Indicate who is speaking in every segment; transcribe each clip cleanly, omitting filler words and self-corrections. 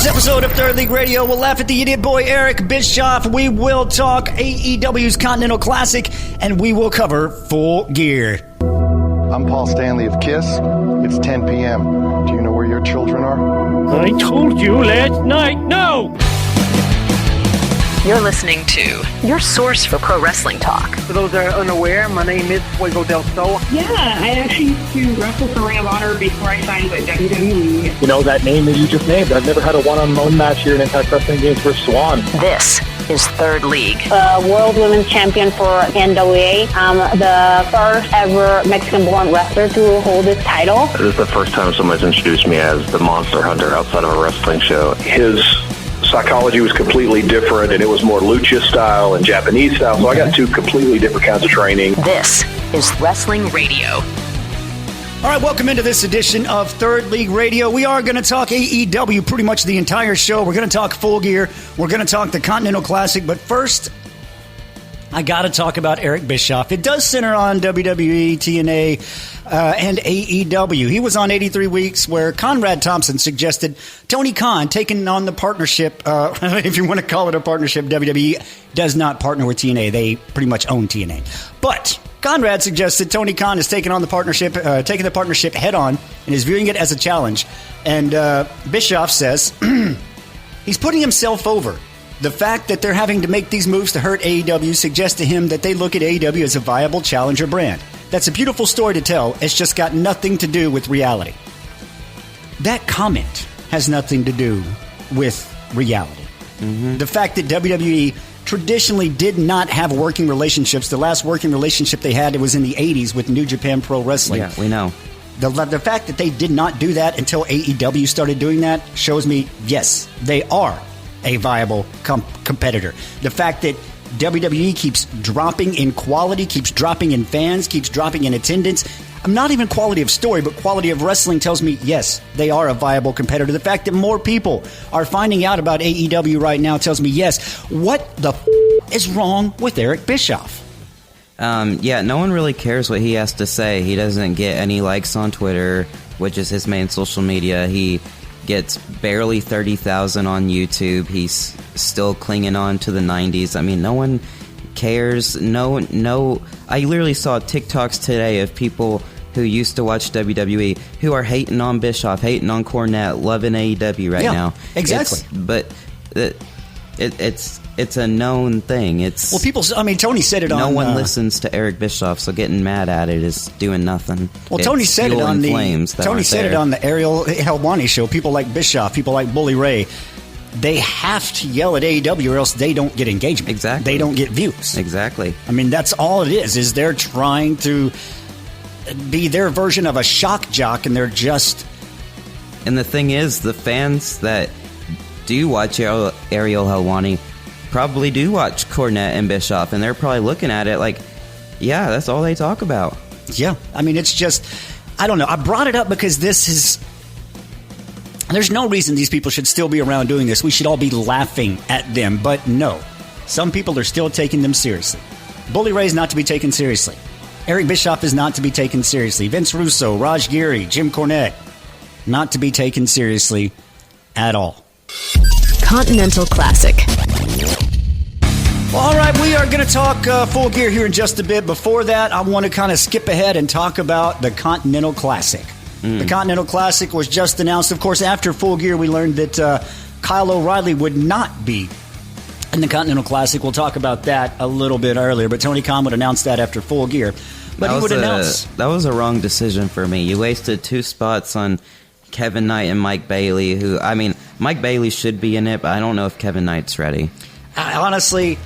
Speaker 1: this episode of Third League Radio, we'll laugh at the idiot boy Eric Bischoff. We will talk AEW's Continental Classic, and we will cover Full Gear.
Speaker 2: I'm Paul Stanley of KISS. It's 10 p.m. Do you know where your children are?
Speaker 3: I told you last night, no!
Speaker 4: You're listening to your source for pro wrestling talk.
Speaker 5: For those that are unaware, my name is Fuego del Sol.
Speaker 6: Yeah, I actually used to wrestle for Ring of Honor before I signed with WWE.
Speaker 3: You know, that name that you just named, I've never had a one-on-one match here in Impact Wrestling Games for Swan.
Speaker 4: This is Third League.
Speaker 6: World Women's Champion for NWA. I'm the first ever Mexican-born wrestler to hold this title.
Speaker 7: This is the first time someone's introduced me as the Monster Hunter outside of a wrestling show.
Speaker 8: His psychology was completely different, and it was more lucha style and Japanese style, so I got two completely different kinds of training.
Speaker 4: This is Wrestling Radio.
Speaker 1: All right, welcome into this edition of Third League Radio. We are going to talk AEW pretty much the entire show. We're going to talk Full Gear. We're going to talk the Continental Classic. But first, I got to talk about Eric Bischoff. It does center on WWE, TNA, and AEW. He was on 83 Weeks, where Conrad Thompson suggested Tony Khan taking on the partnership, if you want to call it a partnership. WWE does not partner with TNA. They pretty much own TNA. But Conrad suggested Tony Khan is taking the partnership head on and is viewing it as a challenge. And Bischoff says he's putting himself over. The fact that they're having to make these moves to hurt AEW suggests to him that they look at AEW as a viable challenger brand. That's a beautiful story to tell. It's just got nothing to do with reality. That comment has nothing to do with reality. Mm-hmm. The fact that WWE traditionally did not have working relationships. The last working relationship they had, it was in the 80s with New Japan Pro Wrestling.
Speaker 9: Yeah, we know.
Speaker 1: The fact that they did not do that until AEW started doing that shows me, yes, they are a viable competitor. The fact that WWE keeps dropping in quality, keeps dropping in fans, keeps dropping in attendance. Not even quality of story, but quality of wrestling tells me, yes, they are a viable competitor. The fact that more people are finding out about AEW right now tells me, yes, what the is wrong with Eric Bischoff?
Speaker 9: No one really cares what he has to say. He doesn't get any likes on Twitter, which is his main social media. He gets barely 30,000 on YouTube. He's still clinging on to the 90s. I mean, no one cares. No. I literally saw TikToks today of people who used to watch WWE who are hating on Bischoff, hating on Cornette, loving AEW right now.
Speaker 1: Exactly.
Speaker 9: It's a known thing.
Speaker 1: Tony said it on...
Speaker 9: No one listens to Eric Bischoff, so getting mad at it is doing nothing.
Speaker 1: Well, Tony said it on the Ariel Helwani show. People like Bischoff, people like Bully Ray, they have to yell at AEW or else they don't get engagement.
Speaker 9: Exactly.
Speaker 1: They don't get views.
Speaker 9: Exactly.
Speaker 1: I mean, that's all it is they're trying to be their version of a shock jock, and they're just...
Speaker 9: And the thing is, the fans that do watch Ariel Helwani probably do watch Cornette and Bischoff, and they're probably looking at it like, yeah, that's all they talk about.
Speaker 1: Yeah, I mean, it's just, I don't know. I brought it up because there's no reason these people should still be around doing this. We should all be laughing at them, but no. Some people are still taking them seriously. Bully Ray is not to be taken seriously. Eric Bischoff is not to be taken seriously. Vince Russo, Raj Giri, Jim Cornette, not to be taken seriously at all.
Speaker 4: Continental Classic.
Speaker 1: All right, we are going to talk Full Gear here in just a bit. Before that, I want to kind of skip ahead and talk about the Continental Classic. The Continental Classic was just announced. Of course, after Full Gear, we learned that Kyle O'Reilly would not be in the Continental Classic. We'll talk about that a little bit earlier, but Tony Khan would announce that after Full Gear. But he would announce...
Speaker 9: That was a wrong decision for me. You wasted 2 spots on Kevin Knight and Mike Bailey, who, I mean, Mike Bailey should be in it, but I don't know if Kevin Knight's ready.
Speaker 1: Honestly,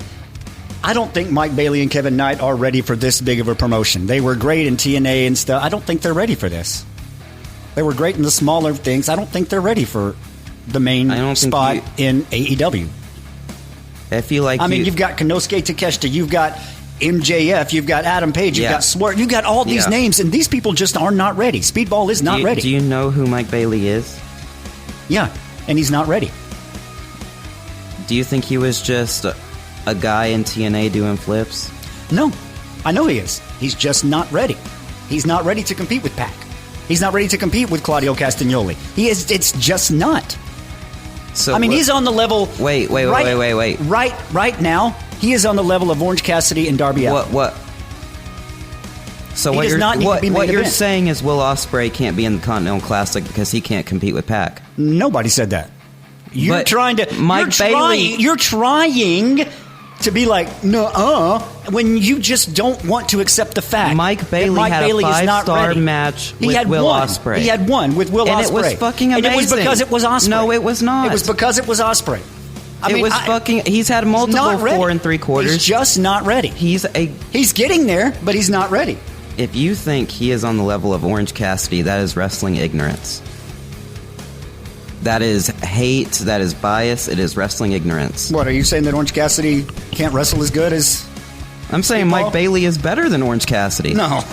Speaker 1: I don't think Mike Bailey and Kevin Knight are ready for this big of a promotion. They were great in TNA and stuff. I don't think they're ready for this. They were great in the smaller things. I don't think they're ready for the main spot in AEW.
Speaker 9: I feel like
Speaker 1: you've got Konosuke Takeshita, you've got MJF, you've got Adam Page, you've got Swerve, you've got all these names, and these people just are not ready. Speedball is not ready.
Speaker 9: Do you know who Mike Bailey is?
Speaker 1: Yeah, and he's not ready.
Speaker 9: Do you think he was just a guy in TNA doing flips?
Speaker 1: No, I know he is. He's just not ready. He's not ready to compete with Pac. He's not ready to compete with Claudio Castagnoli. It's just not.
Speaker 9: So
Speaker 1: I mean, he's on the level.
Speaker 9: Wait.
Speaker 1: Right now, he is on the level of Orange Cassidy and Darby Allin.
Speaker 9: What? So
Speaker 1: He
Speaker 9: what
Speaker 1: does
Speaker 9: you're
Speaker 1: not need to be
Speaker 9: what
Speaker 1: main
Speaker 9: you're
Speaker 1: event.
Speaker 9: saying is Will Ospreay can't be in the Continental Classic because he can't compete with Pac.
Speaker 1: Nobody said that. You're
Speaker 9: But
Speaker 1: trying to.
Speaker 9: Mike Bailey.
Speaker 1: You're trying to be like, no, when you just don't want to accept the fact.
Speaker 9: Mike Bailey
Speaker 1: that
Speaker 9: had
Speaker 1: Bailey
Speaker 9: a
Speaker 1: is not
Speaker 9: 5-star
Speaker 1: ready.
Speaker 9: match
Speaker 1: He
Speaker 9: with
Speaker 1: had
Speaker 9: Will
Speaker 1: one.
Speaker 9: Ospreay.
Speaker 1: He had one with Will Ospreay.
Speaker 9: And it was fucking amazing.
Speaker 1: And it was because it was Ospreay.
Speaker 9: No, it was not.
Speaker 1: It was because it was Ospreay.
Speaker 9: He's had multiple
Speaker 1: not ready.
Speaker 9: 4 3/4.
Speaker 1: He's just not ready.
Speaker 9: He's
Speaker 1: getting there, but he's not ready.
Speaker 9: If you think he is on the level of Orange Cassidy, that is wrestling ignorance. That is hate. That is bias. It is wrestling ignorance.
Speaker 1: What, are you saying that Orange Cassidy can't wrestle as good as...
Speaker 9: I'm saying Mike Bailey is better than Orange Cassidy.
Speaker 1: No.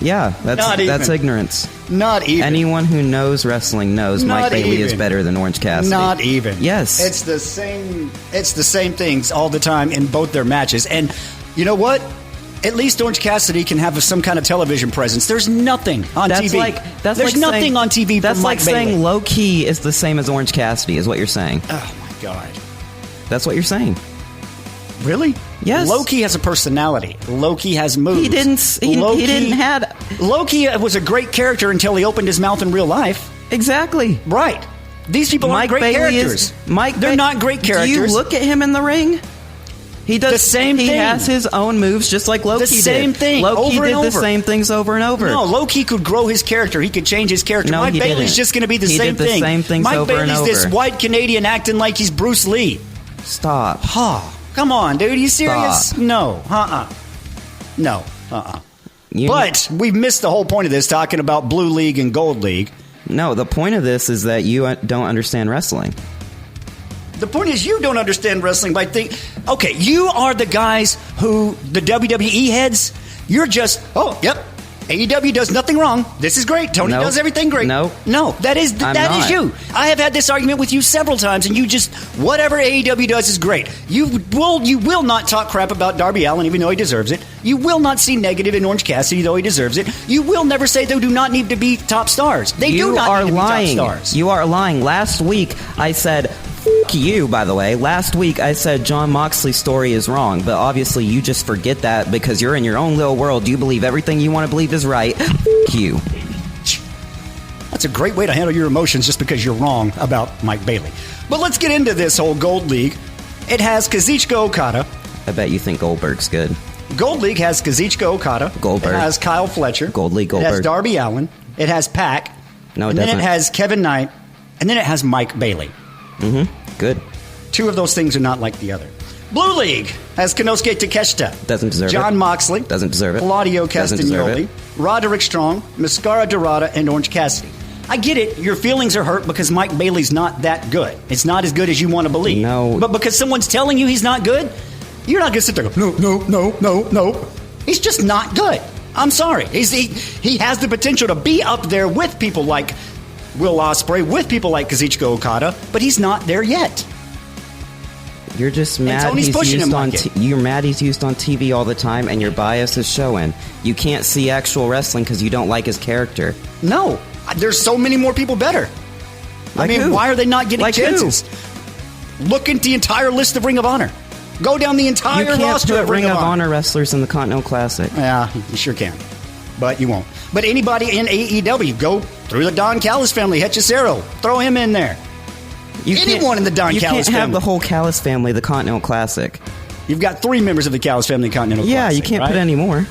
Speaker 9: Yeah, that's ignorance.
Speaker 1: Not even.
Speaker 9: Anyone who knows wrestling knows Mike Bailey is better than Orange Cassidy.
Speaker 1: Not even.
Speaker 9: Yes.
Speaker 1: It's the same things all the time in both their matches. And you know what? At least Orange Cassidy can have some kind of television presence. There's nothing on TV. There's nothing on TV
Speaker 9: That's
Speaker 1: from
Speaker 9: like
Speaker 1: Mike Bailey.
Speaker 9: saying low key is the same as Orange Cassidy, is what you're saying.
Speaker 1: Oh my God.
Speaker 9: That's what you're saying.
Speaker 1: Really?
Speaker 9: Yes.
Speaker 1: Loki has a personality. Loki has moves.
Speaker 9: He didn't have.
Speaker 1: Loki was a great character until he opened his mouth in real life.
Speaker 9: Exactly.
Speaker 1: Right. These people aren't great characters. They're not great characters.
Speaker 9: Do you look at him in the ring? He does
Speaker 1: the same thing.
Speaker 9: He has his own moves, just like Loki did.
Speaker 1: The same thing.
Speaker 9: Loki
Speaker 1: over
Speaker 9: did
Speaker 1: and over.
Speaker 9: the same things over and over.
Speaker 1: No, Loki could grow his character. He could change his character.
Speaker 9: No,
Speaker 1: Mike
Speaker 9: he
Speaker 1: Bailey's
Speaker 9: didn't.
Speaker 1: just going to be the
Speaker 9: He
Speaker 1: same
Speaker 9: did the
Speaker 1: thing.
Speaker 9: same things
Speaker 1: Mike
Speaker 9: over and
Speaker 1: Bailey's
Speaker 9: over.
Speaker 1: this white Canadian acting like he's Bruce Lee.
Speaker 9: Stop.
Speaker 1: Come on, dude. Are you serious?
Speaker 9: Stop.
Speaker 1: No. No. But we've missed the whole point of this, talking about Blue League and Gold League.
Speaker 9: No, the point of this is that you don't understand wrestling.
Speaker 1: The point is you don't understand wrestling by okay, you are the guys who, the WWE heads, you're just, yep, AEW does nothing wrong. This is great. Tony does everything great. No, that is you. I have had this argument with you several times, and you just, whatever AEW does is great. You will not talk crap about Darby Allin, even though he deserves it. You will not see negative in Orange Cassidy, though he deserves it. You will never say they do not need to be top stars. They do not need to be top stars.
Speaker 9: You are lying. Last week, I said... you, by the way. Last week, I said John Moxley's story is wrong, but obviously you just forget that because you're in your own little world. You believe everything you want to believe is right. You.
Speaker 1: That's a great way to handle your emotions just because you're wrong about Mike Bailey. But let's get into this whole Gold League. It has Kazuchika Okada.
Speaker 9: I bet you think Goldberg's good.
Speaker 1: Gold League has Kazuchika Okada.
Speaker 9: Goldberg.
Speaker 1: It has Kyle Fletcher.
Speaker 9: Gold League Goldberg.
Speaker 1: It has Darby Allin. It has Pac.
Speaker 9: No, it
Speaker 1: and
Speaker 9: doesn't.
Speaker 1: Then it has Kevin Knight. And then it has Mike Bailey.
Speaker 9: Good.
Speaker 1: Two of those things are not like the other. Blue League has Konosuke Takeshita.
Speaker 9: Doesn't deserve it.
Speaker 1: John Moxley.
Speaker 9: Doesn't deserve it.
Speaker 1: Claudio
Speaker 9: Doesn't deserve
Speaker 1: Castagnoli.
Speaker 9: it.
Speaker 1: Roderick Strong. Mascara Dorada. And Orange Cassidy. I get it. Your feelings are hurt because Mike Bailey's not that good. It's not as good as you want to believe.
Speaker 9: No.
Speaker 1: But because someone's telling you he's not good, you're not going to sit there and go, no. He's just not good. I'm sorry. He has the potential to be up there with people like Will Ospreay, with people like Kazuchika Okada, but he's not there yet.
Speaker 9: You're just mad
Speaker 1: Tony's pushing him like it.
Speaker 9: You're mad he's used on TV all the time, and your bias is showing. You can't see actual wrestling because you don't like his character.
Speaker 1: No. There's so many more people better.
Speaker 9: Like
Speaker 1: I mean,
Speaker 9: who?
Speaker 1: why are they not getting
Speaker 9: Like
Speaker 1: chances? Look at the entire list of Ring of Honor. Go down the entire
Speaker 9: You can't
Speaker 1: roster
Speaker 9: put
Speaker 1: of Ring of
Speaker 9: Honor wrestlers in the Continental Classic.
Speaker 1: Yeah, you sure can. But you won't. But anybody in AEW, go through the Don Callis family, Hechicero, throw him in there. Anyone in the Don Callis family.
Speaker 9: You can't have the whole Callis family, the Continental Classic.
Speaker 1: You've got 3 members of the Callis family Continental Classic.
Speaker 9: Yeah, you can't put any more.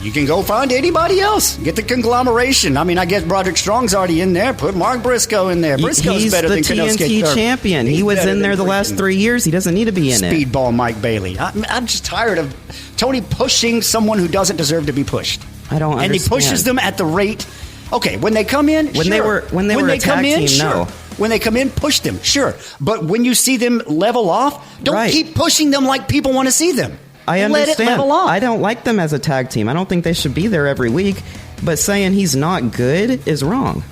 Speaker 1: You can go find anybody else. Get the conglomeration. I mean, I guess Broderick Strong's already in there. Put Mark Briscoe in there. Briscoe's
Speaker 9: He's
Speaker 1: better
Speaker 9: the
Speaker 1: than Konosuke.
Speaker 9: TNT champion. He was in there the last 3 years. He doesn't need to be in it.
Speaker 1: Speedball Mike Bailey. I'm just tired of Tony pushing someone who doesn't deserve to be pushed.
Speaker 9: I don't understand.
Speaker 1: And he pushes them at the rate. Okay, when they come in,
Speaker 9: when
Speaker 1: sure.
Speaker 9: they were a tag team, no.
Speaker 1: When they come in, push them, sure. But when you see them level off, don't keep pushing them like people want to see them.
Speaker 9: I understand.
Speaker 1: Let it level off.
Speaker 9: I don't like them as a tag team. I don't think they should be there every week. But saying he's not good is wrong.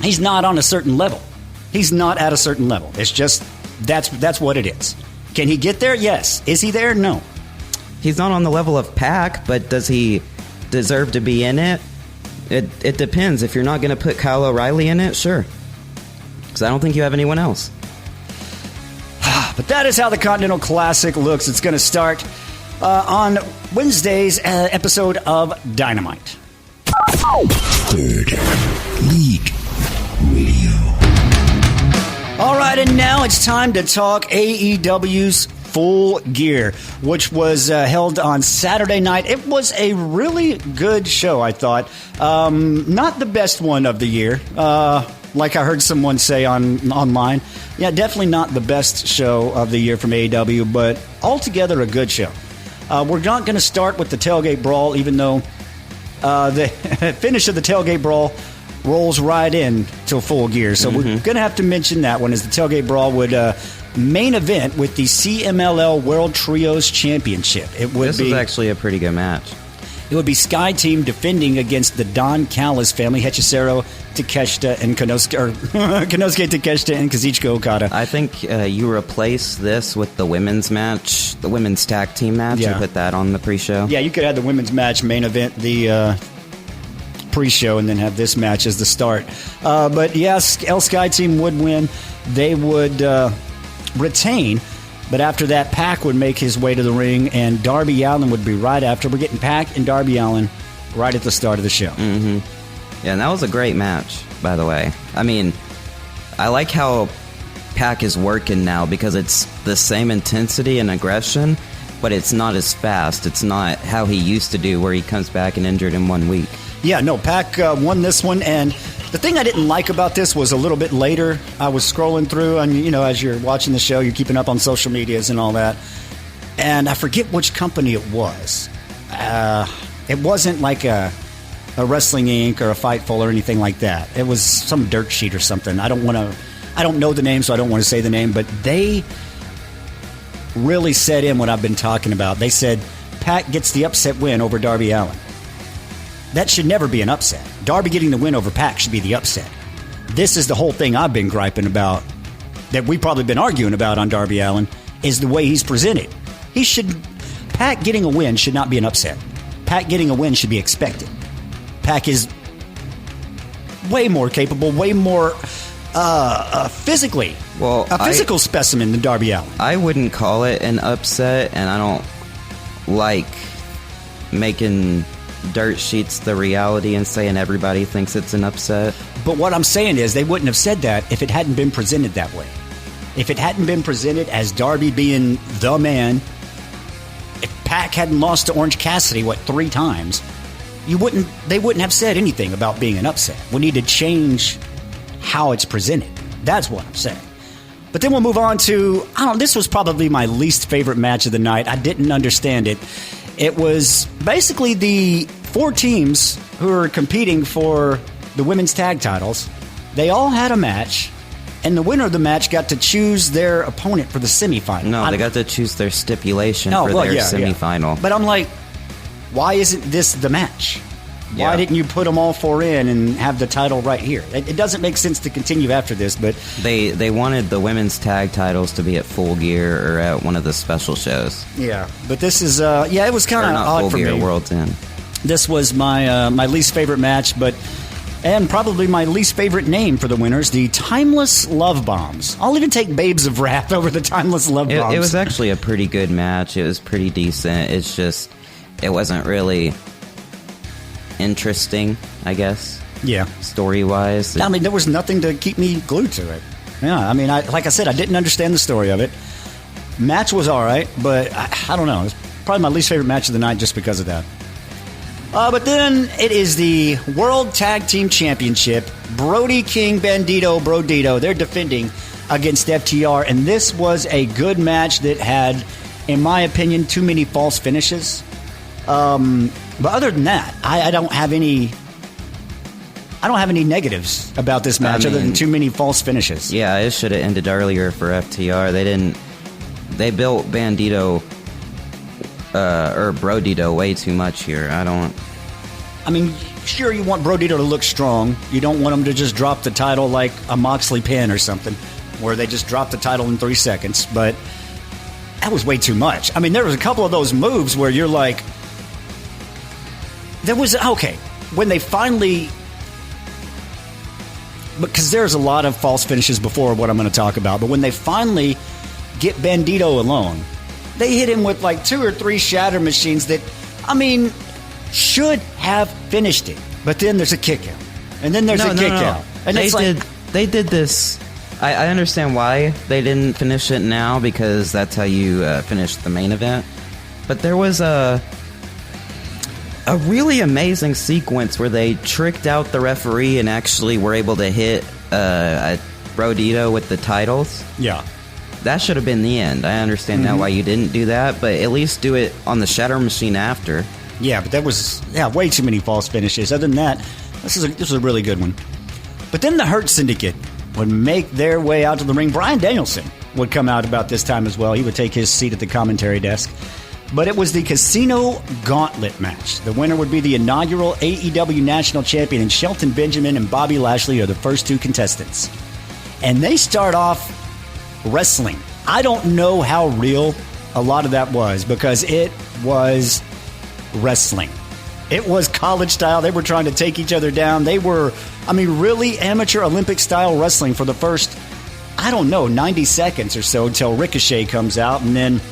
Speaker 1: He's not on a certain level. He's not at a certain level. It's just that's what it is. Can he get there? Yes. Is he there? No.
Speaker 9: He's not on the level of Pac, but does he deserve to be in it? It depends. If you're not going to put Kyle O'Reilly in it, sure. Because I don't think you have anyone else.
Speaker 1: But that is how the Continental Classic looks. It's going to start on Wednesday's episode of Dynamite.
Speaker 10: Third League Radio.
Speaker 1: All right, and now it's time to talk AEW's Full Gear, which was held on Saturday night. It was a really good show, I thought. Not the best one of the year, like I heard someone say online. Yeah, definitely not the best show of the year from AEW, but altogether a good show. We're not going to start with the tailgate brawl, even though the finish of the tailgate brawl rolls right in to Full Gear. So we're going to have to mention that one, as the tailgate brawl would main event with the CMLL World Trios Championship. This
Speaker 9: was actually a pretty good match.
Speaker 1: It would be Sky Team defending against the Don Callis family, Hechicero, Takeshita, and Konosuke Takeshita, and Kazuchika Okada.
Speaker 9: I think you replace this with the women's match, the women's tag team match, and put that on the pre-show.
Speaker 1: Yeah, you could have the women's match main event, the pre-show, and then have this match as the start. But yes, El Sky Team would win. They would retain. But after that, Pac would make his way to the ring, and Darby Allin would be right after. We're getting Pac and Darby Allin right at the start of the show.
Speaker 9: Yeah, and that was a great match, by the way. I mean, I like how Pac is working now, because it's the same intensity and aggression, but it's not as fast. It's not how he used to do, where he comes back and injured in 1 week.
Speaker 1: Yeah, no, Pac won this one, and the thing I didn't like about this was a little bit later. I was scrolling through, and as you're watching the show, you're keeping up on social medias and all that, and I forget which company it was. It wasn't like a Wrestling Inc. or a Fightful or anything like that. It was some dirt sheet or something. I don't know the name, so I don't want to say the name, but they really set in what I've been talking about. They said Pac gets the upset win over Darby Allin. That should never be an upset. Darby getting the win over Pac should be the upset. This is the whole thing I've been griping about, that we've probably been arguing about on Darby Allin, is the way he's presented. Pac getting a win should not be an upset. Pac getting a win should be expected. Pac is way more capable, way more physically, physical specimen than Darby Allin.
Speaker 9: I wouldn't call it an upset, and I don't like making dirt sheets the reality and saying everybody thinks it's an upset.
Speaker 1: But what I'm saying is, they wouldn't have said that if it hadn't been presented that way. If it hadn't been presented as Darby being the man, if Pac hadn't lost to Orange Cassidy, 3 times, they wouldn't have said anything about being an upset. We need to change how it's presented. That's what I'm saying. But then we'll move on to, this was probably my least favorite match of the night. I didn't understand it. It was basically the 4 teams who are competing for the women's tag titles. They all had a match, and the winner of the match got to choose their opponent for the semifinal.
Speaker 9: No, they got to choose their stipulation for their semifinal.
Speaker 1: But I'm like, why isn't this the match? Why didn't you put them all 4 in and have the title right here? It doesn't make sense to continue after this, but
Speaker 9: they wanted the women's tag titles to be at Full Gear or at one of the special shows.
Speaker 1: Yeah, but this is it was kind of odd for me.
Speaker 9: Full Gear, World's End.
Speaker 1: This was my least favorite match, and probably my least favorite name for the winners, the Timeless Love Bombs. I'll even take Babes of Wrath over the Timeless Love Bombs.
Speaker 9: It was actually a pretty good match. It was pretty decent. It's just, it wasn't really interesting, I guess.
Speaker 1: Yeah.
Speaker 9: Story-wise.
Speaker 1: I mean, there was nothing to keep me glued to it. Yeah, I mean, like I said, I didn't understand the story of it. Match was all right, but I don't know. It's probably my least favorite match of the night just because of that. But then it is the World Tag Team Championship. Brody King, Brodito, they're defending against FTR, and this was a good match that had, in my opinion, too many false finishes. But other than that, I don't have any negatives about this match other than too many false finishes.
Speaker 9: Yeah, it should have ended earlier for FTR. They built Bandito or Brodito way too much here.
Speaker 1: I mean, sure, you want Brodito to look strong. You don't want him to just drop the title like a Moxley pin or something, where they just drop the title in 3 seconds. But that was way too much. I mean, there was a couple of those moves where you're like, when they finally because there's a lot of false finishes before what I'm going to talk about, but when they finally get Bandito alone, they hit him with like 2 or 3 shatter machines that, I mean, should have finished it. But then there's a kick out. And then there's a kick out. And
Speaker 9: they did this. I understand why they didn't finish it now, because that's how you finish the main event. But there was a really amazing sequence where they tricked out the referee and actually were able to hit Brodito with the titles.
Speaker 1: Yeah.
Speaker 9: That should have been the end. I understand now why you didn't do that, but at least do it on the shatter machine after.
Speaker 1: Yeah, but that was way too many false finishes. Other than that, this was a really good one. But then the Hurt Syndicate would make their way out to the ring. Bryan Danielson would come out about this time as well. He would take his seat at the commentary desk. But it was the Casino Gauntlet match. The winner would be the inaugural AEW National Champion, and Shelton Benjamin and Bobby Lashley are the first 2 contestants. And they start off wrestling. I don't know how real a lot of that was, because it was wrestling. It was college style. They were trying to take each other down. They were, really amateur Olympic style wrestling for the first, 90 seconds or so until Ricochet comes out, and then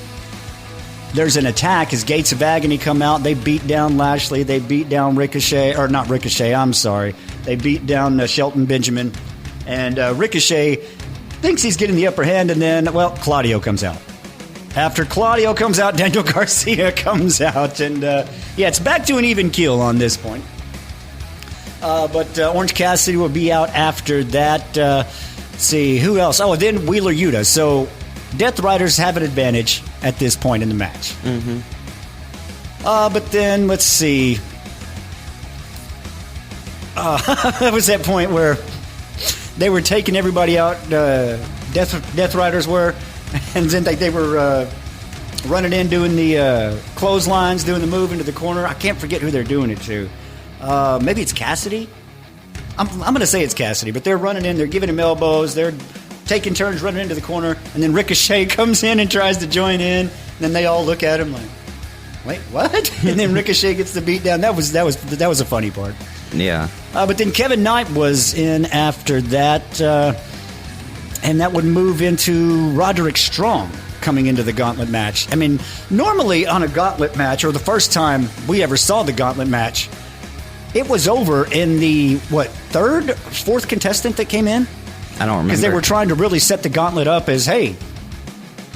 Speaker 1: there's an attack as Gates of Agony come out. They beat down Lashley. They beat down Ricochet. Or not Ricochet, I'm sorry. They beat down Shelton Benjamin. And Ricochet thinks he's getting the upper hand, and then, Claudio comes out. After Claudio comes out, Daniel Garcia comes out. And, it's back to an even keel on this point. But Orange Cassidy will be out after that. Let's see, who else? Oh, then Wheeler Yuta. So Death Riders have an advantage at this point in the match. But then, let's see. That was that point where they were taking everybody out. Death Riders were. And then they were running in, doing the clotheslines, doing the move into the corner. I can't forget who they're doing it to. Maybe it's Cassidy? I'm going to say it's Cassidy, but they're running in. They're giving him elbows. They're taking turns running into the corner, and then Ricochet comes in and tries to join in. And then they all look at him like, "Wait, what?" And then Ricochet gets the beat down. That was a funny part.
Speaker 9: Yeah.
Speaker 1: But then Kevin Knight was in after that, and that would move into Roderick Strong coming into the Gauntlet match. Normally on a Gauntlet match, or the first time we ever saw the Gauntlet match, it was over in the 3rd, 4th contestant that came in.
Speaker 9: I don't remember.
Speaker 1: Because they were trying to really set the gauntlet up as, hey,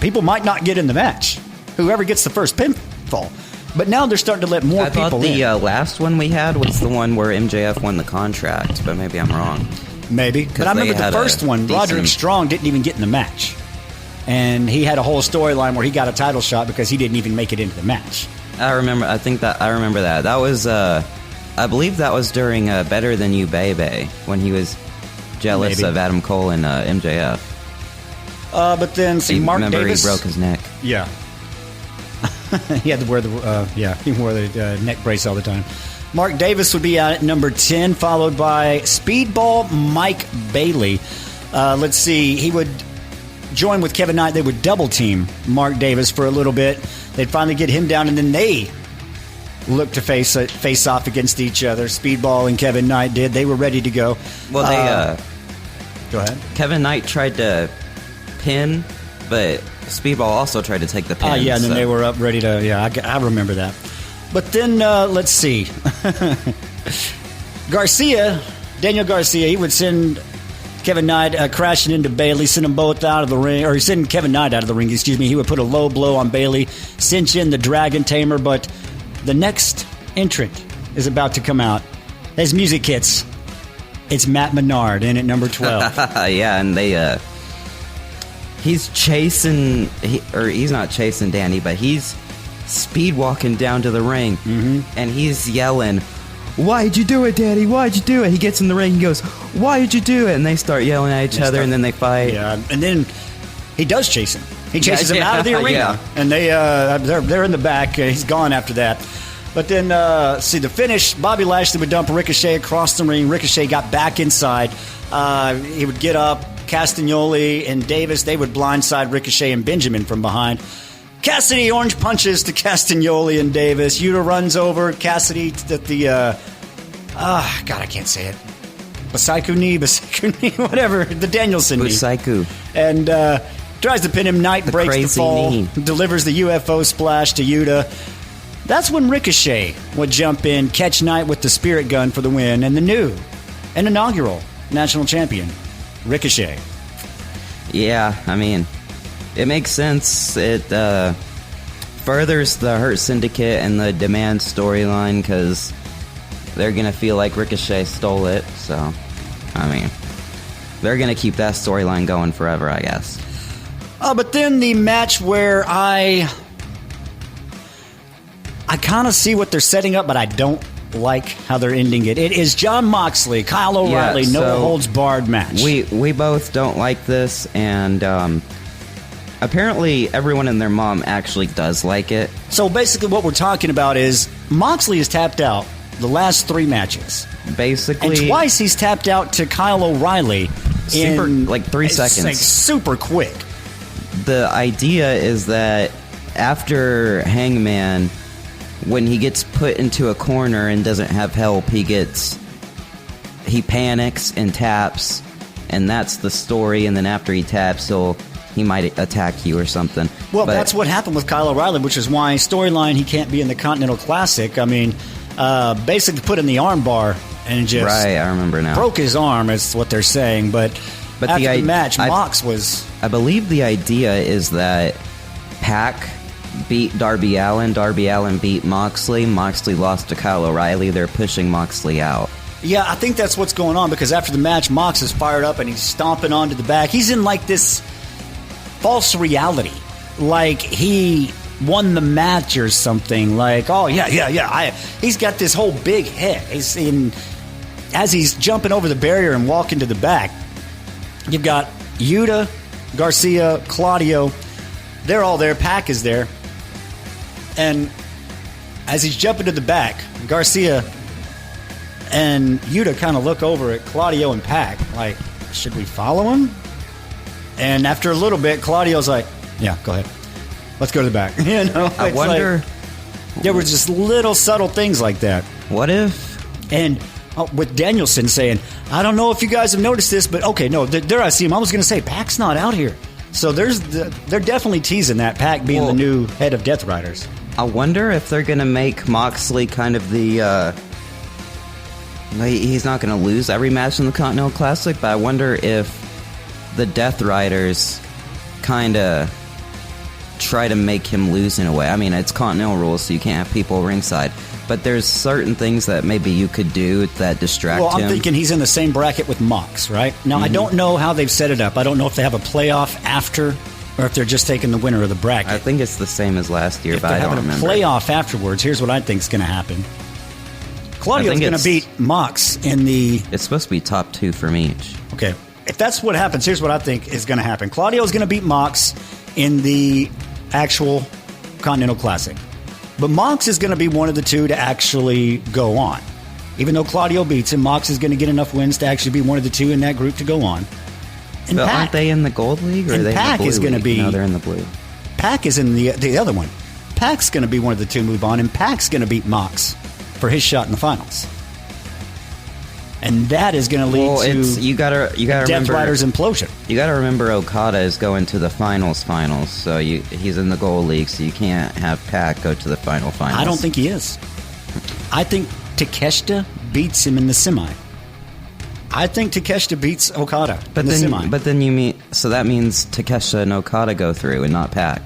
Speaker 1: people might not get in the match. Whoever gets the first pinfall. But now they're starting to let more people in.
Speaker 9: I thought the last one we had was the one where MJF won the contract, but maybe I'm wrong.
Speaker 1: Maybe. But I remember the first one, Roderick Strong didn't even get in the match. And he had a whole storyline where he got a title shot because he didn't even make it into the match.
Speaker 9: I remember that. That was, I believe that was during Better Than You, Baby, when he was jealous of Adam Cole and MJF.
Speaker 1: But then, Mark Davis.
Speaker 9: He broke his neck.
Speaker 1: Yeah. He had to wear he wore the neck brace all the time. Mark Davis would be out at number 10, followed by Speedball Mike Bailey. Let's see, he would join with Kevin Knight. They would double team Mark Davis for a little bit. They'd finally get him down, and then they look to face off against each other. Speedball and Kevin Knight did. They were ready to go.
Speaker 9: Well, they
Speaker 1: go ahead.
Speaker 9: Kevin Knight tried to pin, but Speedball also tried to take the pin.
Speaker 1: And then they were up ready to. Yeah, I remember that. But then let's see, Daniel Garcia, he would send Kevin Knight crashing into Bailey, send them both out of the ring, or he'd send Kevin Knight out of the ring. Excuse me. He would put a low blow on Bailey, cinch in the Dragon Tamer, but the next entrant is about to come out. As music hits, it's Matt Menard in at number 12.
Speaker 9: Yeah, and they, he's chasing, he's not chasing Danny, but he's speed walking down to the ring, and he's yelling, "Why'd you do it, Daddy? Why'd you do it?" He gets in the ring, he goes, "Why'd you do it?" And they start yelling at each other, and then they fight.
Speaker 1: Yeah, and then he does chase him. He chases him out of the arena, and they're in the back. He's gone after that. But then, see the finish. Bobby Lashley would dump Ricochet across the ring. Ricochet got back inside. He would get up. Castagnoli and Davis, they would blindside Ricochet and Benjamin from behind. Cassidy orange punches to Castagnoli and Davis. Yuta runs over Cassidy at the... God, I can't say it. Busaiku knee, whatever, the Danielson knee.
Speaker 9: Busaiku.
Speaker 1: And tries to pin him. Knight breaks the fall, delivers the UFO splash to Yuta. That's when Ricochet would jump in, catch Knight with the spirit gun for the win, and the new and inaugural national champion, Ricochet.
Speaker 9: Yeah, I mean, it makes sense. It furthers the Hurt Syndicate and the Demand storyline because they're going to feel like Ricochet stole it. So, I mean, they're going to keep that storyline going forever, I guess.
Speaker 1: But then the match where I kind of see what they're setting up, but I don't like how they're ending it. It is Jon Moxley, Kyle O'Reilly, no holds barred match.
Speaker 9: We both don't like this, and apparently everyone and their mom actually does like it.
Speaker 1: So basically what we're talking about is Moxley has tapped out the last 3 matches.
Speaker 9: Basically.
Speaker 1: And twice he's tapped out to Kyle O'Reilly in
Speaker 9: like 3 seconds.
Speaker 1: Like super quick.
Speaker 9: The idea is that after Hangman, when he gets put into a corner and doesn't have help, he panics and taps, and that's the story. And then after he taps, he might attack you or something.
Speaker 1: Well, that's what happened with Kyle O'Reilly, which is why storyline he can't be in the Continental Classic. I mean, basically put in the armbar and just
Speaker 9: right. I remember now.
Speaker 1: Broke his arm, is what they're saying. But after the match, Mox was.
Speaker 9: I believe the idea is that Pac beat Darby Allin. Darby Allin beat Moxley. Moxley lost to Kyle O'Reilly. They're pushing Moxley out.
Speaker 1: Yeah, I think that's what's going on because after the match, Mox is fired up and he's stomping onto the back. He's in like this false reality, like he won the match or something. Like, oh yeah. He's got this whole big head. As he's jumping over the barrier and walking to the back, you've got Yuta, Garcia, Claudio. They're all there. Pac is there. And as he's jumping to the back, Garcia and Yuta kind of look over at Claudio and Pac like, should we follow him? And after a little bit, Claudio's like, yeah, go ahead. Let's go to the back.
Speaker 9: I wonder.
Speaker 1: There were just little subtle things like that.
Speaker 9: What if?
Speaker 1: And with Danielson saying, I don't know if you guys have noticed this, but okay, no, there I see him. I was going to say, Pac's not out here. So they're definitely teasing that, Pac being the new head of Death Riders.
Speaker 9: I wonder if they're going to make Moxley kind of the... he's not going to lose every match in the Continental Classic, but I wonder if the Death Riders kind of try to make him lose in a way. I mean, it's Continental rules, so you can't have people ringside. But there's certain things that maybe you could do that distract him.
Speaker 1: Well, I'm thinking he's in the same bracket with Mox, right? Now, I don't know how they've set it up. I don't know if they have a playoff after or if they're just taking the winner of the bracket.
Speaker 9: I think it's the same as last year, but I don't remember.
Speaker 1: If they're having a playoff afterwards, here's what I think is going to happen. Claudio's going to beat Mox in the...
Speaker 9: It's supposed to be top 2 from each.
Speaker 1: Okay. If that's what happens, here's what I think is going to happen. Claudio's going to beat Mox in the actual Continental Classic. But Mox is going to be one of the two to actually go on. Even though Claudio beats him, Mox is going to get enough wins to actually be one of the two in that group to go on. And
Speaker 9: but aren't they in the Gold League? Or are they
Speaker 1: Pac
Speaker 9: in the blue
Speaker 1: is going to be...
Speaker 9: No, they're in the blue.
Speaker 1: Pac is in the other one. Pac's going to be one of the two move on, and Pac's going to beat Mox for his shot in the finals. And that is going to lead to
Speaker 9: you gotta
Speaker 1: Death
Speaker 9: remember,
Speaker 1: Riders implosion.
Speaker 9: You got to remember Okada is going to the finals, so he's in the Gold League, so you can't have Pac go to the finals.
Speaker 1: I don't think he is. I think Takeshita beats him in the semi. I think Takeshita beats Okada in the semi.
Speaker 9: But then you mean, so that means Takeshita and Okada go through and not Pac.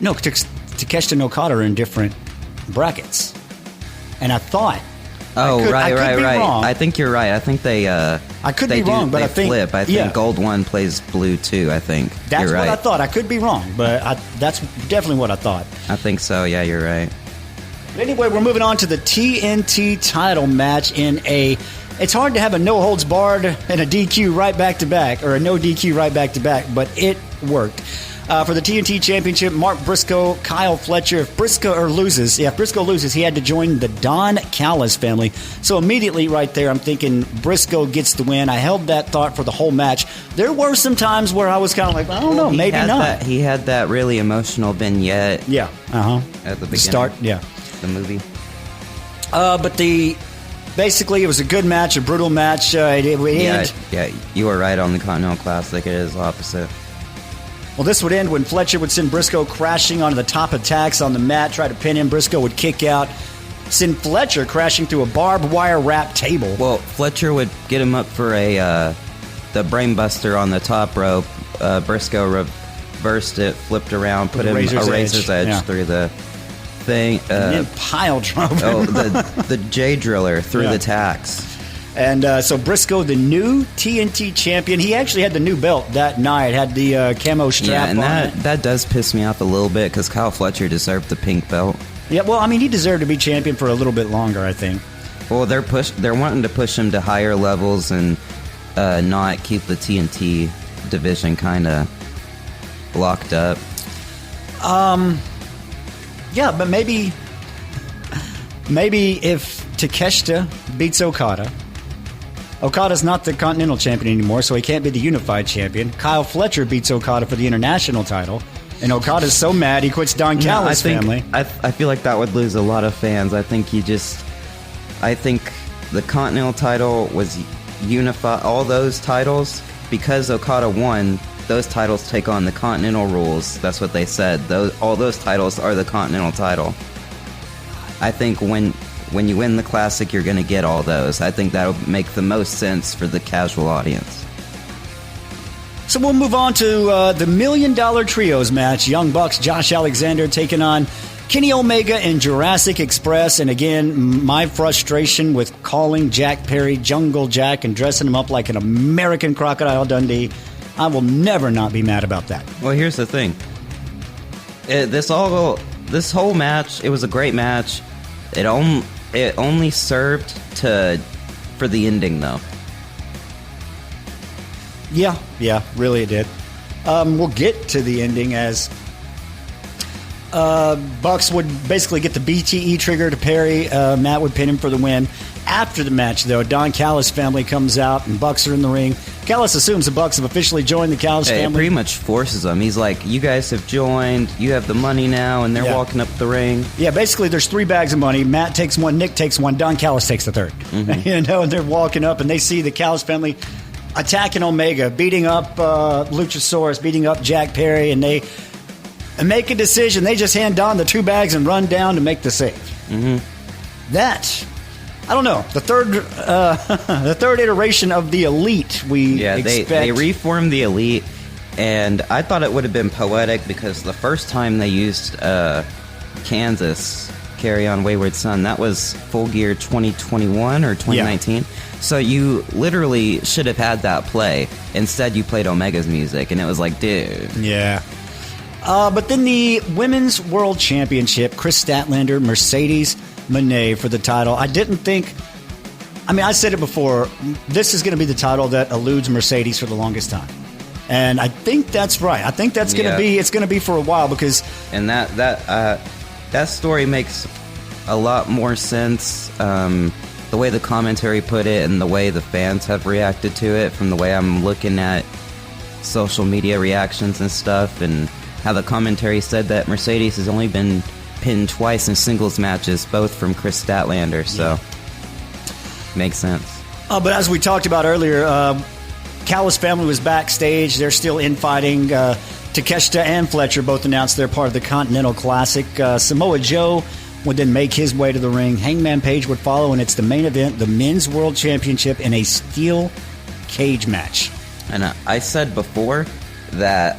Speaker 1: No, Takeshita and Okada are in different brackets. And I thought...
Speaker 9: right.
Speaker 1: Wrong.
Speaker 9: I think you're right. I think they...
Speaker 1: I could be wrong, but I think...
Speaker 9: flip. I think Gold 1 plays Blue 2, I think.
Speaker 1: That's
Speaker 9: you're
Speaker 1: what
Speaker 9: right.
Speaker 1: I thought. I could be wrong, but that's definitely what I thought.
Speaker 9: I think so. Yeah, you're right.
Speaker 1: But anyway, we're moving on to the TNT title match in a... It's hard to have a no-holds-barred and a DQ right back-to-back, or a no DQ right back-to-back, but it worked. For the TNT Championship, Mark Briscoe, Kyle Fletcher. If Briscoe loses, he had to join the Don Callis family. So immediately right there, I'm thinking Briscoe gets the win. I held that thought for the whole match. There were some times where I was kind of like, I don't know, maybe not.
Speaker 9: He had that really emotional vignette.
Speaker 1: Yeah.
Speaker 9: At the beginning.
Speaker 1: Start, yeah.
Speaker 9: The movie.
Speaker 1: But the basically, it was a good match, a brutal match.
Speaker 9: Yeah, you were right on the Continental Classic. It is opposite.
Speaker 1: Well, this would end when Fletcher would send Briscoe crashing onto the top attacks on the mat, try to pin him. Briscoe would kick out, send Fletcher crashing through a barbed wire wrap table.
Speaker 9: Well, Fletcher would get him up for the brainbuster on the top rope. Briscoe reversed it, flipped around, put him a razor's edge through the thing.
Speaker 1: And then pile drove him.
Speaker 9: the J driller through the tacks.
Speaker 1: And so Briscoe, the new TNT champion, he actually had the new belt that night, had the camo strap on.
Speaker 9: Yeah, and that does piss me off a little bit because Kyle Fletcher deserved the pink belt.
Speaker 1: Yeah, well, I mean, he deserved to be champion for a little bit longer, I think.
Speaker 9: Well, they're wanting to push him to higher levels and not keep the TNT division kind of locked up.
Speaker 1: Yeah, but maybe if Takeshita beats Okada's not the Continental champion anymore, so he can't be the unified champion. Kyle Fletcher beats Okada for the international title, and Okada's so mad he quits Don Callis' family.
Speaker 9: I feel like that would lose a lot of fans. I think the Continental title was unified. All those titles, because Okada won, those titles take on the Continental rules. That's what they said. All those titles are the Continental title. I think when you win the Classic, you're going to get all those. I think that would make the most sense for the casual audience.
Speaker 1: So we'll move on to the $1 Million Trios match. Young Bucks, Josh Alexander taking on Kenny Omega and Jurassic Express. And again, my frustration with calling Jack Perry Jungle Jack and dressing him up like an American Crocodile Dundee. I will never not be mad about that.
Speaker 9: Well, here's the thing. This whole match, it was a great match. It only served for the ending, though. Yeah, really it did. We'll get to the ending as Bucks would basically get the BTE trigger to Perry. Matt would pin him for the win. After the match, though, Don Callis' family comes out and Bucks are in the ring. Callis assumes the Bucks have officially joined the Callis family. It pretty much forces them. He's like, you guys have joined, you have the money now, and they're walking up the ring.
Speaker 1: Yeah, basically there's 3 bags of money. Matt takes one, Nick takes one, Don Callis takes the third. Mm-hmm. And they're walking up and they see the Callis family attacking Omega, beating up Luchasaurus, beating up Jack Perry, and they make a decision. They just hand Don the 2 bags and run down to make the save. Mm-hmm. That... I don't know. The third iteration of the Elite, expect.
Speaker 9: They reformed the Elite, and I thought it would have been poetic because the first time they used Kansas, Carry On Wayward Son, that was Full Gear 2021 or 2019. Yeah. So you literally should have had that play. Instead, you played Omega's music, and it was like, dude.
Speaker 1: Yeah. But then the Women's World Championship, Chris Statlander, Mercedes Moné for the title. I said it before, this is going to be the title that eludes Mercedes for the longest time. And I think that's right. I think that's going to be, it's going to be for a while because...
Speaker 9: And that story makes a lot more sense, the way the commentary put it and the way the fans have reacted to it, from the way I'm looking at social media reactions and stuff, and how the commentary said that Mercedes has only been pinned twice in singles matches, both from Chris Statlander, so makes sense.
Speaker 1: But as we talked about earlier, Callis family was backstage. They're still infighting. Takeshita and Fletcher both announced they're part of the Continental Classic. Samoa Joe would then make his way to the ring. Hangman Page would follow, and it's the main event, the Men's World Championship in a steel cage match.
Speaker 9: And I said before that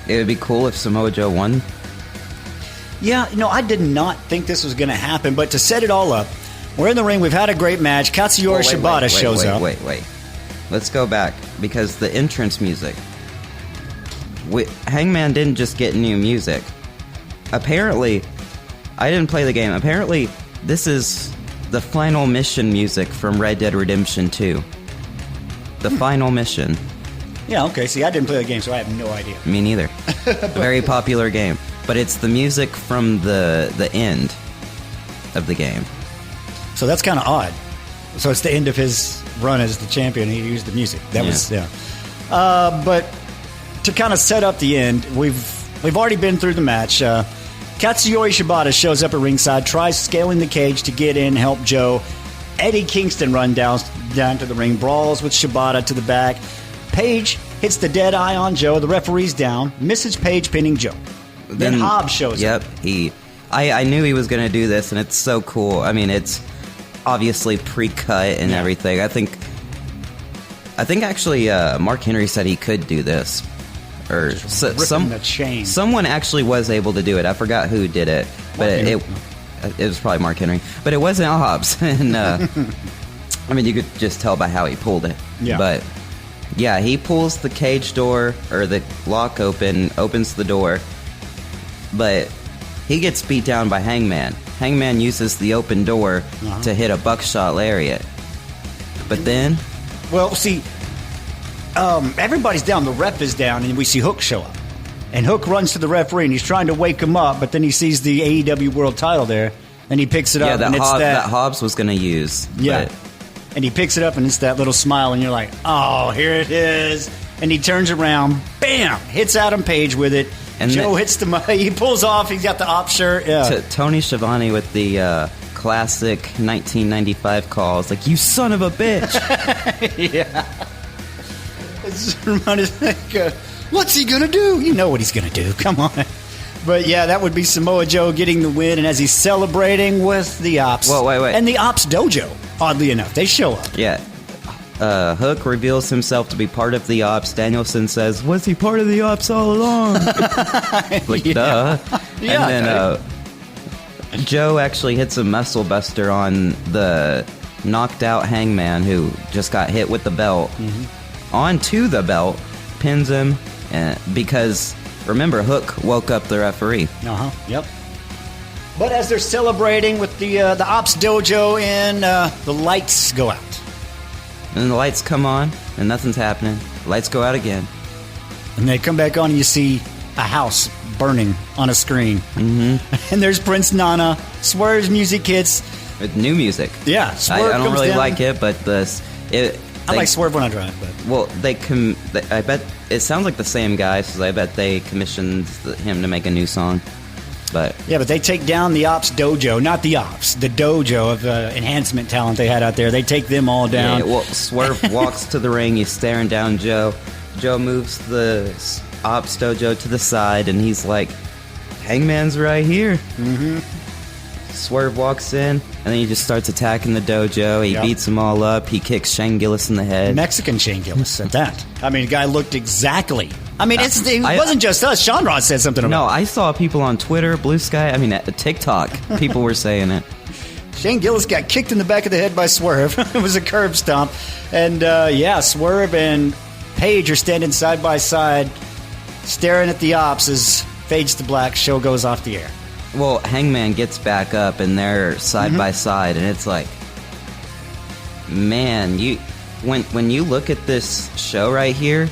Speaker 9: it would be cool if Samoa Joe won.
Speaker 1: Yeah, I did not think this was going to happen, but to set it all up, we're in the ring, we've had a great match, Katsuyori Shibata shows up.
Speaker 9: Wait. Let's go back, because the entrance music. Hangman didn't just get new music. Apparently, I didn't play the game, apparently this is the final mission music from Red Dead Redemption 2. The final mission.
Speaker 1: Yeah, okay, see, I didn't play the game, so I have no idea.
Speaker 9: Me neither. A very popular game. But it's the music from the end of the game.
Speaker 1: So that's kind of odd. So it's the end of his run as the champion. He used the music. But to kind of set up the end, we've already been through the match. Katsuyori Shibata shows up at ringside, tries scaling the cage to get in, help Joe. Eddie Kingston runs down to the ring, brawls with Shibata to the back. Page hits the dead eye on Joe. The referee's down, misses Page pinning Joe. Then Hobbs shows up.
Speaker 9: Yep, I knew he was going to do this, and it's so cool. I mean, it's obviously pre-cut and everything. I think actually Mark Henry said he could do this. Or someone actually was able to do it. I forgot who did it, but it was probably Mark Henry. But it wasn't Hobbs. And I mean, you could just tell by how he pulled it.
Speaker 1: Yeah.
Speaker 9: But yeah, he pulls the cage door or the lock open, opens the door, but he gets beat down by Hangman. Hangman uses the open door to hit a buckshot lariat. But then,
Speaker 1: well, see. Everybody's down. The ref is down, and we see Hook show up. And Hook runs to the referee, and he's trying to wake him up, but then he sees the AEW World Title there, and he picks it up.
Speaker 9: Yeah,
Speaker 1: and it's
Speaker 9: that Hobbs was going to use.
Speaker 1: Yeah, and he picks it up, and it's that little smile, and you're like, oh, here it is. And he turns around, bam, hits Adam Page with it. And Joe hits the he pulls off. He's got the op shirt. Yeah.
Speaker 9: Tony Schiavone with the classic 1995 call. It's like, you son of a bitch.
Speaker 1: Yeah. What's he gonna do? You know what he's gonna do. Come on. But yeah, that would be Samoa Joe getting the win, and as he's celebrating with the Ops.
Speaker 9: Whoa, wait.
Speaker 1: And the Ops Dojo, oddly enough, they show up.
Speaker 9: Yeah. Hook reveals himself to be part of the Ops. Danielson says, was he part of the Ops all along? Like, duh.
Speaker 1: Yeah,
Speaker 9: and then Joe actually hits a muscle buster on the knocked out Hangman, who just got hit with the belt. Onto the belt, pins him, because, remember, Hook woke up the referee.
Speaker 1: Yep. But as they're celebrating with the Ops Dojo in, the lights go out.
Speaker 9: And then the lights come on, and nothing's happening. The lights go out again.
Speaker 1: And they come back on, and you see a house burning on a screen. Mm-hmm. And there's Prince Nana. Swerve's music hits.
Speaker 9: With new music.
Speaker 1: Yeah, Swerve
Speaker 9: I don't really
Speaker 1: down.
Speaker 9: Like it, but
Speaker 1: I like Swerve when I drive. But.
Speaker 9: Well, I bet it sounds like the same guy, so I bet they commissioned him to make a new song. But
Speaker 1: yeah, but they take down the Ops Dojo, not the Ops, the dojo of enhancement talent they had out there. They take them all down.
Speaker 9: Yeah, well, Swerve walks to the ring. He's staring down Joe. Joe moves the Ops Dojo to the side, and he's like, Hangman's right here. Mm-hmm. Swerve walks in, and then he just starts attacking the dojo. He beats them all up. He kicks Shane Gillis in the head.
Speaker 1: Mexican Shane Gillis at that. I mean, the guy looked exactly. I mean, it wasn't just us. Sean Ross said something about it.
Speaker 9: No, I saw people on Twitter, Blue Sky, at TikTok. People were saying it.
Speaker 1: Shane Gillis got kicked in the back of the head by Swerve. It was a curb stomp. And, Swerve and Page are standing side by side, staring at the Ops as fades to black. Show goes off the air.
Speaker 9: Well, Hangman gets back up, and they're side by side, and it's like, man, when you look at this show right here,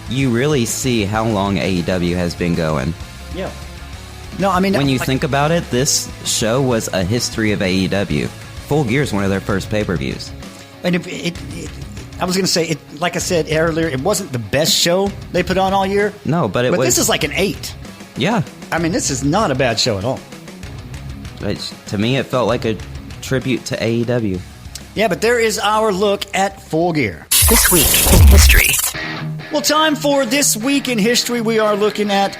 Speaker 9: you really see how long AEW has been going.
Speaker 1: Yeah. No, I mean,
Speaker 9: when you think about it, this show was a history of AEW. Full Gear is one of their first pay-per-views.
Speaker 1: And I was going to say, like I said earlier, it wasn't the best show they put on all year.
Speaker 9: No, but
Speaker 1: this is like an 8.
Speaker 9: Yeah.
Speaker 1: I mean, this is not a bad show at all.
Speaker 9: To me, it felt like a tribute to AEW.
Speaker 1: Yeah, but there is our look at Full Gear.
Speaker 4: This week in history.
Speaker 1: Well, time for This Week in History. We are looking at,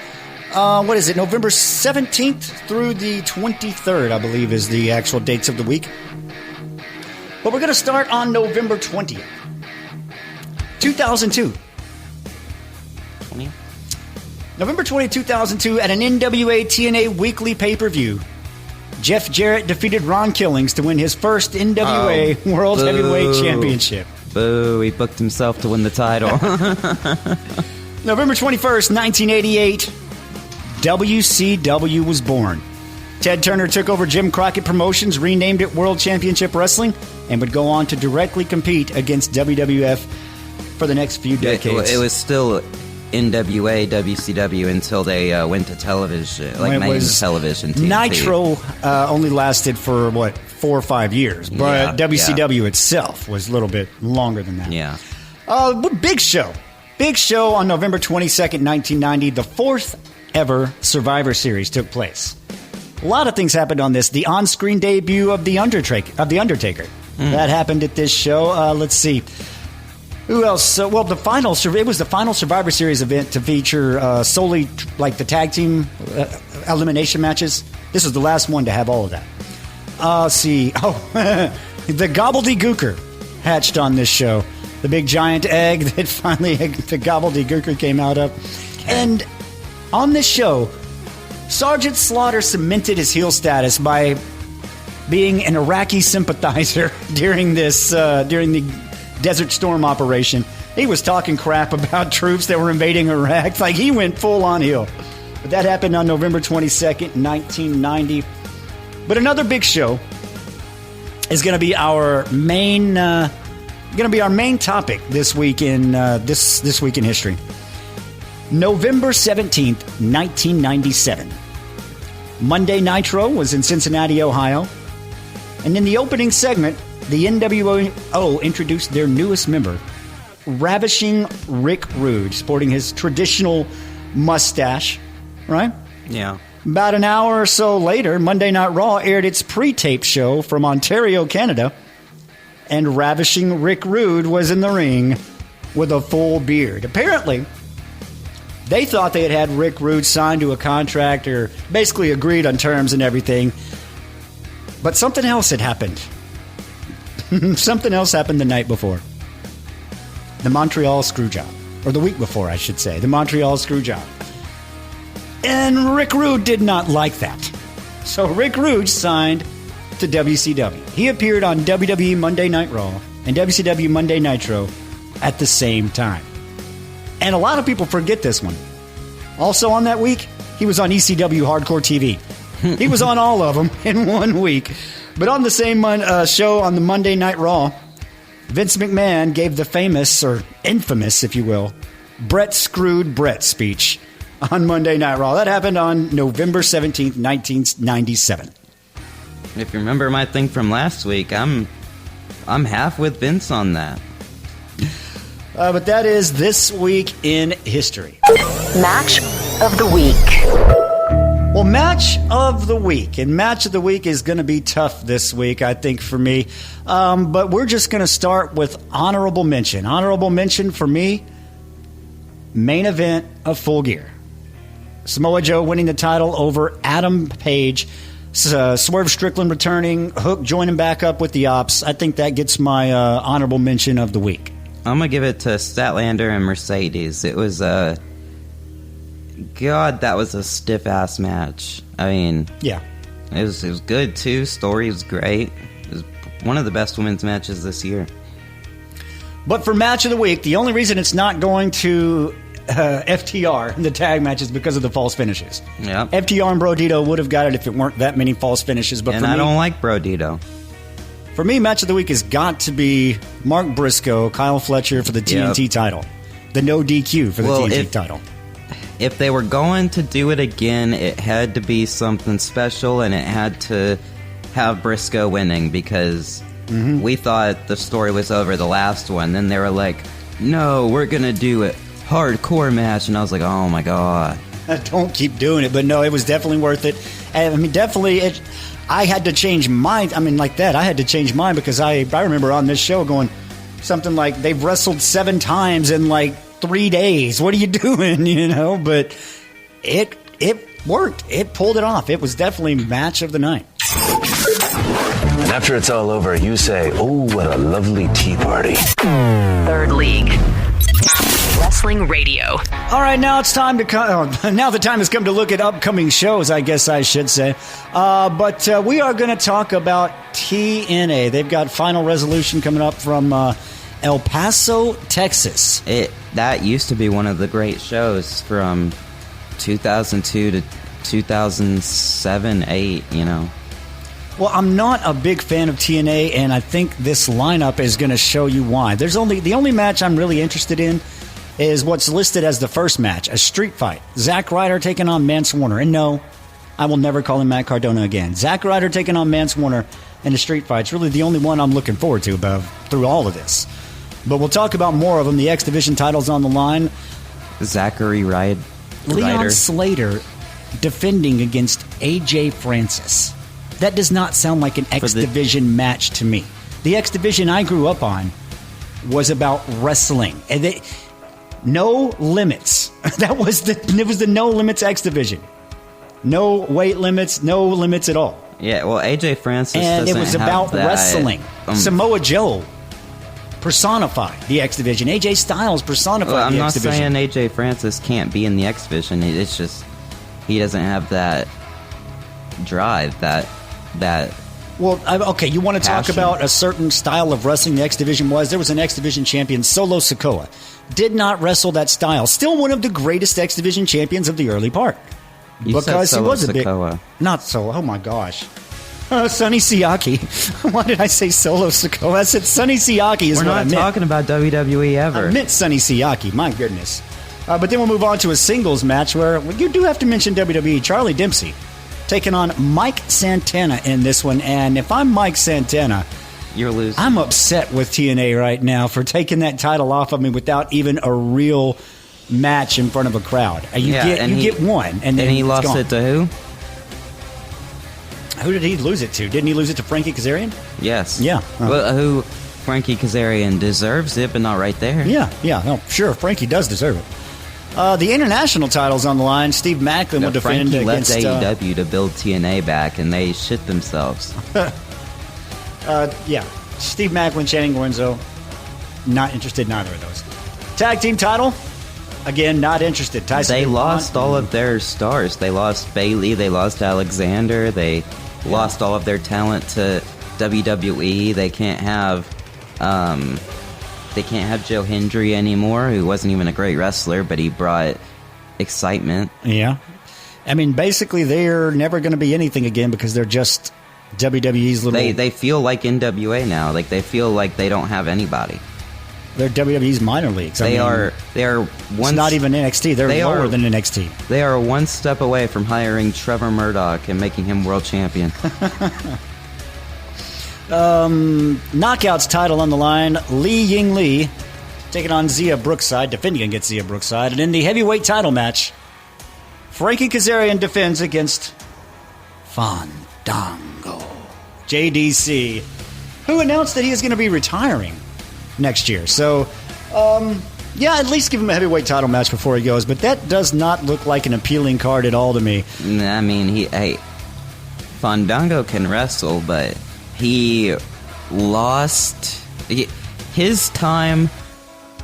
Speaker 1: November 17th through the 23rd, I believe, is the actual dates of the week. But we're going to start on November 20th, 2002.
Speaker 9: 20th?
Speaker 1: November 20, 2002, at an NWA TNA weekly pay-per-view, Jeff Jarrett defeated Ron Killings to win his first NWA World Heavyweight Championship.
Speaker 9: Boo, he booked himself to win the title.
Speaker 1: November 21st, 1988, WCW was born. Ted Turner took over Jim Crockett Promotions, renamed it World Championship Wrestling, and would go on to directly compete against WWF for the next few decades.
Speaker 9: It was still NWA, WCW until they went to television, main television. TNT.
Speaker 1: Nitro only lasted for, 4 or 5 years, but WCW itself was a little bit longer than that.
Speaker 9: Yeah.
Speaker 1: Big show. Big show on November 22nd, 1990. The 4th ever Survivor Series took place. A lot of things happened on this. The on-screen debut of the Undertaker. That happened at this show. Let's see. Who else? Well, it was the final Survivor Series event to feature solely like the tag team elimination matches. This was the last one to have all of that. Let's see. Oh, the gobbledygooker hatched on this show. The big giant egg that finally the gobbledygooker came out of. And on this show, Sergeant Slaughter cemented his heel status by being an Iraqi sympathizer during the Desert Storm operation. He was talking crap about troops that were invading Iraq. Like, he went full on heel. But that happened on November 22nd, 1990. But another big show is going to be our main topic this week in this week in history. November 17th, 1997. Monday Nitro was in Cincinnati, Ohio. And in the opening segment, the NWO introduced their newest member, Ravishing Rick Rude, sporting his traditional mustache, right?
Speaker 9: Yeah.
Speaker 1: About an hour or so later, Monday Night Raw aired its pre-tape show from Ontario, Canada, and Ravishing Rick Rude was in the ring with a full beard. Apparently, they thought they had Rick Rude signed to a contract or basically agreed on terms and everything. But something else had happened. Something else happened the night before. The Montreal Screwjob. Or the week before, I should say. The Montreal Screwjob. And Rick Rude did not like that. So Rick Rude signed to WCW. He appeared on WWE Monday Night Raw and WCW Monday Nitro at the same time. And a lot of people forget this one. Also on that week, he was on ECW Hardcore TV. He was on all of them in 1 week. But on the same show on the Monday Night Raw, Vince McMahon gave the famous, or infamous, if you will, Brett Screwed Brett speech on Monday Night Raw. That happened on November 17th, 1997.
Speaker 9: If you remember my thing from last week, I'm half with Vince on that.
Speaker 1: But that is This Week in History.
Speaker 4: Match of the week.
Speaker 1: Well, Match of the Week. And Match of the Week is going to be tough this week, I think, for me. But we're just going to start with honorable mention. Honorable mention for me, main event of Full Gear. Samoa Joe winning the title over Adam Page. Swerve Strickland returning. Hook joining back up with the Ops. I think that gets my honorable mention of the week.
Speaker 9: I'm going to give it to Statlander and Mercedes. It was God, that was a stiff-ass match. I mean,
Speaker 1: yeah,
Speaker 9: it was good, too. Story was great. It was one of the best women's matches this year.
Speaker 1: But for Match of the Week, the only reason it's not going to FTR in the tag match is because of the false finishes.
Speaker 9: Yeah,
Speaker 1: FTR and Brodito would have got it if it weren't that many false finishes. But
Speaker 9: and
Speaker 1: for
Speaker 9: I
Speaker 1: me,
Speaker 9: don't like Brodito.
Speaker 1: For me, Match of the Week has got to be Mark Briscoe, Kyle Fletcher for the TNT title. The no DQ for the TNT title.
Speaker 9: If they were going to do it again, it had to be something special, and it had to have Briscoe winning, because we thought the story was over the last one. Then they were like, no, we're going to do it. Hardcore match. And I was like, oh my God.
Speaker 1: Don't keep doing it. But no, it was definitely worth it. I mean, definitely I had to change mine. I mean, like that. I had to change mine because I remember on this show going something like, they've wrestled 7 times in like 3 days. What are you doing? You know, but it worked. It pulled it off. It was definitely match of the night.
Speaker 11: And after it's all over, you say, oh, what a lovely tea party.
Speaker 4: Third League. Wrestling Radio.
Speaker 1: All right, now it's time to now the time has come to look at upcoming shows, I guess I should say. But we are going to talk about TNA. They've got Final Resolution coming up from El Paso, Texas.
Speaker 9: That used to be one of the great shows from 2002 to 2007, 8, you know.
Speaker 1: Well, I'm not a big fan of TNA, and I think this lineup is going to show you why. The only match I'm really interested in is what's listed as the first match, a street fight. Zack Ryder taking on Mance Warner. And no, I will never call him Matt Cardona again. Zack Ryder taking on Mance Warner in a street fight. It's really the only one I'm looking forward to through all of this. But we'll talk about more of them. The X Division title's on the line.
Speaker 9: Zachary Ryder.
Speaker 1: Leon Slater defending against AJ Francis. That does not sound like an X Division match to me. The X Division I grew up on was about wrestling. And no limits. It was the no limits X Division. No weight limits, no limits at all.
Speaker 9: Yeah, well, AJ Francis
Speaker 1: and it was about
Speaker 9: that,
Speaker 1: wrestling. Samoa Joe personified the X Division. AJ Styles personified the X Division.
Speaker 9: I'm not saying AJ Francis can't be in the X Division. It's just he doesn't have that drive, that.
Speaker 1: Well, okay, you want to talk about a certain style of wrestling the X Division was? There was an X Division champion, Solo Sikoa. Did not wrestle that style. Still one of the greatest X Division champions of the early part.
Speaker 9: Because he was a big...
Speaker 1: Not Solo, oh my gosh. Sonny Siaki. Why did I say Solo Sikoa? I said Sonny Siaki is what I meant.
Speaker 9: We're not talking about WWE ever.
Speaker 1: I meant Sonny Siaki, my goodness. But then we'll move on to a singles match where you do have to mention WWE. Charlie Dempsey taking on Mike Santana in this one. And if I'm Mike Santana,
Speaker 9: you're losing.
Speaker 1: I'm upset with TNA right now for taking that title off of me without even a real match in front of a crowd. You get one, and then
Speaker 9: he lost it to who?
Speaker 1: Who did he lose it to? Didn't he lose it to Frankie Kazarian?
Speaker 9: Yes.
Speaker 1: Yeah.
Speaker 9: Well, who Frankie Kazarian deserves it, but not right there.
Speaker 1: Yeah. No, sure, Frankie does deserve it. The international title's on the line. Steve Macklin will defend
Speaker 9: Frankie
Speaker 1: against...
Speaker 9: left AEW to build TNA back, and they shit themselves.
Speaker 1: Yeah. Steve Macklin, Channing Lorenzo, not interested in either of those. Tag team title, again, not interested.
Speaker 9: They lost all of their stars. They lost Bayley. They lost Alexander. They lost all of their talent to WWE. They can't have Joe Hendry anymore, who wasn't even a great wrestler, but he brought excitement.
Speaker 1: Yeah. I mean, basically, they're never going to be anything again because they're just WWE's little...
Speaker 9: They feel like NWA now. Like, they feel like they don't have anybody.
Speaker 1: They're WWE's minor leagues. They are
Speaker 9: one.
Speaker 1: It's not even NXT. They're lower than NXT.
Speaker 9: They are one step away from hiring Trevor Murdoch and making him world champion.
Speaker 1: Knockouts title on the line. Li Ying Lee taking on Zia Brookside, defending against Zia Brookside. And in the heavyweight title match, Frankie Kazarian defends against Fandango. JDC, who announced that he is going to be retiring next year. So, at least give him a heavyweight title match before he goes. But that does not look like an appealing card at all to me.
Speaker 9: I mean, Fandango can wrestle, but he lost. His time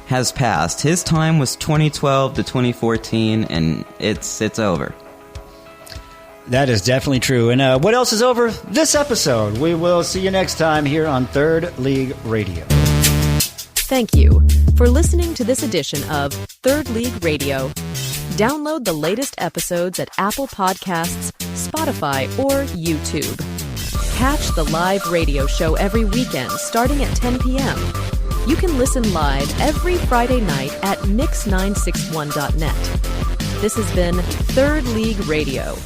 Speaker 9: has passed. His time was 2012 to 2014, and it's over.
Speaker 1: That is definitely true. And what else is over this episode? We will see you next time here on Third League Radio.
Speaker 12: Thank you for listening to this edition of Third League Radio. Download the latest episodes at Apple Podcasts, Spotify, or YouTube. Catch the live radio show every weekend starting at 10 p.m. You can listen live every Friday night at mix961.net. This has been Third League Radio.